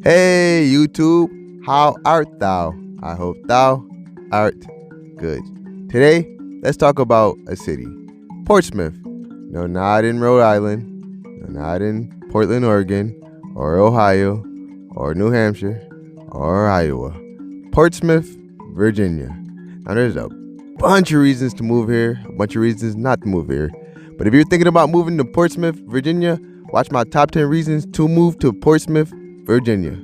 Hey YouTube, how art thou? I hope thou art good. Today, let's talk about a city, Portsmouth. No, not in Rhode Island, no, not in Portland, Oregon, or Ohio, or New Hampshire, or Iowa. Portsmouth, Virginia. Now, there's a bunch of reasons to move here, a bunch of reasons not to move here. But if you're thinking about moving to Portsmouth, Virginia, watch my top 10 reasons to move to Portsmouth, Virginia.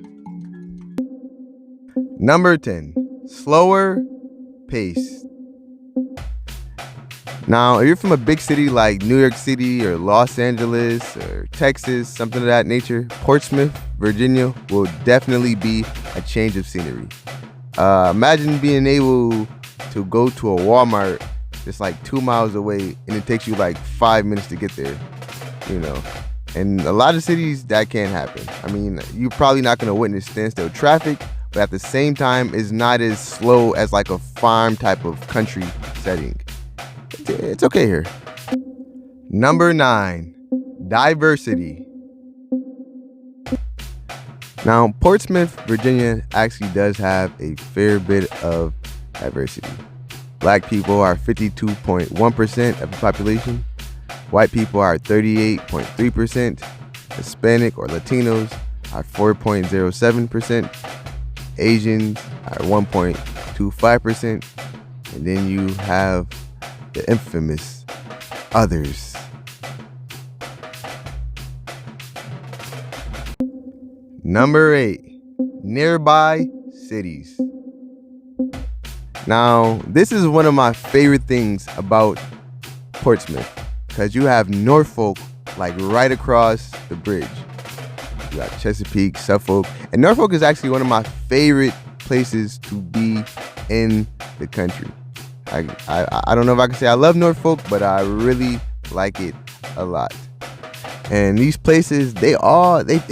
Number 10, slower pace. Now, if you're from a big city like New York City or Los Angeles or Texas, something of that nature, Portsmouth, Virginia will definitely be a change of scenery. Imagine being able to go to a Walmart just like 2 miles away and it takes you like 5 minutes to get there, you know. And a lot of cities, that can't happen. I mean, you're probably not going to witness standstill traffic, but at the same time, it's not as slow as like a farm type of country setting. It's okay here. Number 9, diversity. Now, Portsmouth, Virginia actually does have a fair bit of diversity. Black people are 52.1% of the population. White people are 38.3%. Hispanic or Latinos are 4.07%. Asians are 1.25%. And then you have the infamous others. Number 8, nearby cities. Now, this is one of my favorite things about Portsmouth, because you have Norfolk like right across the bridge. You got Chesapeake, Suffolk, and Norfolk is actually one of my favorite places to be in the country. I don't know if I can say I love Norfolk, but I really like it a lot. And these places, they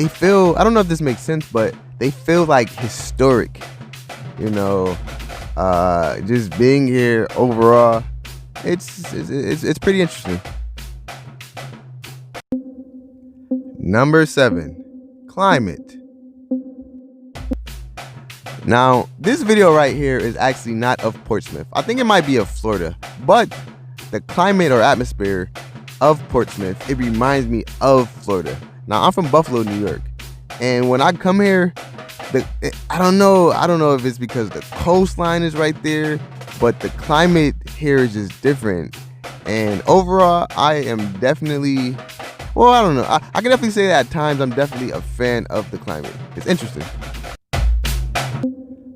feel, I don't know if this makes sense, but they feel like historic. You know, just being here overall, it's pretty interesting. Number 7, climate. Now, this video right here is actually not of Portsmouth. I think it might be of Florida, but the climate or atmosphere of Portsmouth, it reminds me of Florida. Now, I'm from Buffalo, New York, and when I come here, I don't know if it's because the coastline is right there, but the climate here is just different. And overall, I am definitely, well, I don't know. I can definitely say that at times I'm definitely a fan of the climate. It's interesting.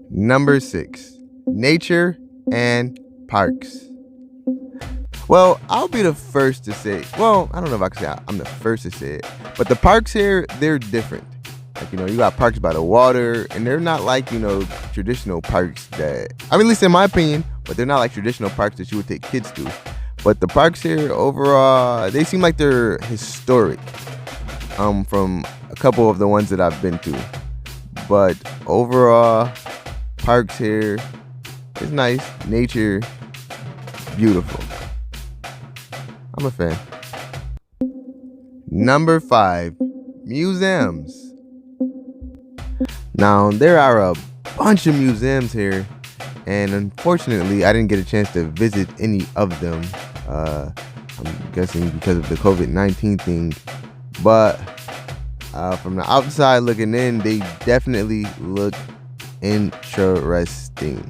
Number 6, nature and parks. Well, I'll be the first to say, well, I don't know if I can say I'm the first to say it, but the parks here, they're different. Like, you got parks by the water, and they're not like, traditional parks that, I mean, at least in my opinion, but they're not like traditional parks that you would take kids to. But the parks here, overall, they seem like they're historic, from a couple of the ones that I've been to. But overall, parks here, it's nice. Nature, beautiful. I'm a fan. Number 5, museums. Now, there are a bunch of museums here, and unfortunately, I didn't get a chance to visit any of them. I'm guessing because of the COVID-19 thing. But from the outside looking in, they definitely look interesting.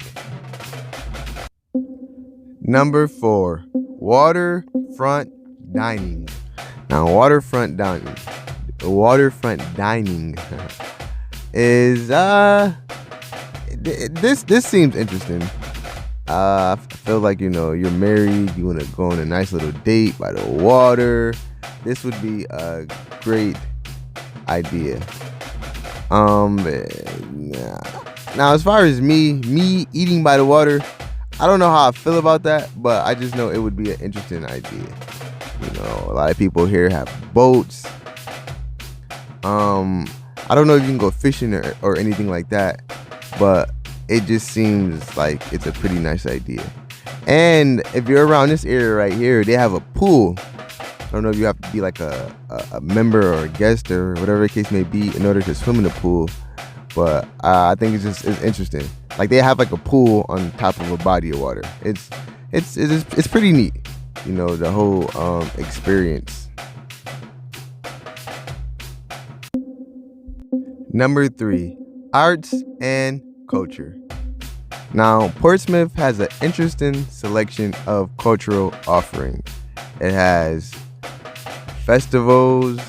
Number 4, waterfront dining. Now, waterfront dining is this seems interesting. I feel like you're married, you want to go on a nice little date by the water. This would be a great idea. Now, as far as me eating by the water, I don't know how I feel about that, but I just know it would be an interesting idea. A lot of people here have boats. I don't know if you can go fishing or anything like that, but it just seems like it's a pretty nice idea. And if you're around this area right here, they have a pool. I don't know if you have to be like a member or a guest or whatever the case may be in order to swim in the pool. but I think it's interesting. Like they have like a pool on top of a body of water. It's pretty neat, the whole experience. Number 3, arts and culture. Now, Portsmouth has an interesting selection of cultural offerings. It has festivals,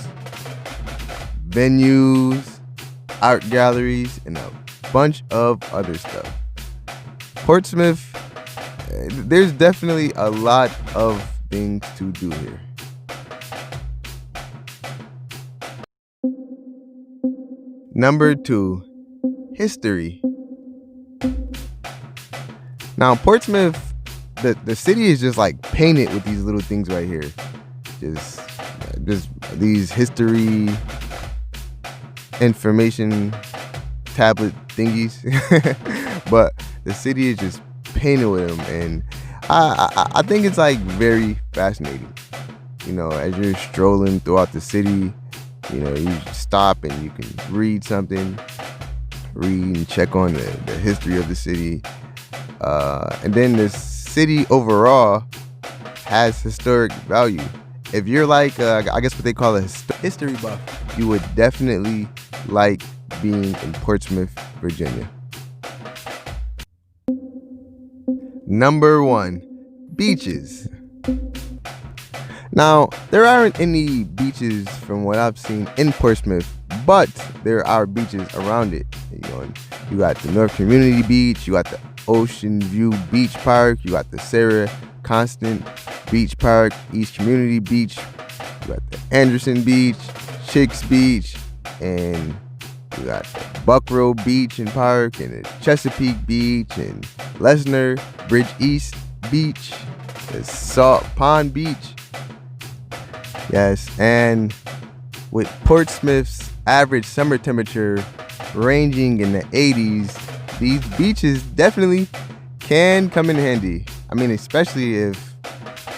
venues, art galleries, and a bunch of other stuff. Portsmouth, there's definitely a lot of things to do here. Number 2, history. Now, Portsmouth, the city is just like painted with these little things right here. Just these history information tablet thingies. But the city is just painted with them, and I think it's like very fascinating. As you're strolling throughout the city, you stop and you can read something, read and check on the history of the city. And then the city overall has historic value. If you're like, I guess what they call a history buff, you would definitely like being in Portsmouth, Virginia. Number 1, beaches. Now, there aren't any beaches from what I've seen in Portsmouth, but there are beaches around it. You got the North Community Beach, you got the Ocean View Beach Park, you got the Sarah Constant Beach Park, East Community Beach, you got the Anderson Beach, Chicks Beach, and you got the Buckrow Beach and Park, and the Chesapeake Beach, and Lesnar Bridge East Beach, the Salt Pond Beach. Yes, and with Portsmouth's average summer temperature ranging in the 80s, these beaches definitely can come in handy. I mean, especially if,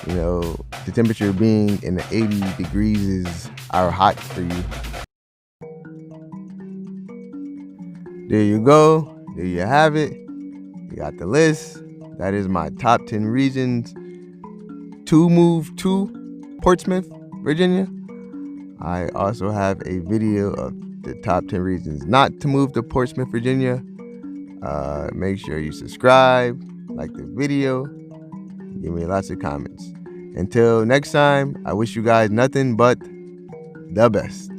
the temperature being in the 80 degrees are hot for you. There you go. There you have it. You got the list. That is my top 10 reasons to move to Portsmouth, Virginia. I also have a video of the top 10 reasons not to move to Portsmouth, Virginia. Make sure you subscribe, like the video, give me lots of comments. Until next time, I wish you guys nothing but the best.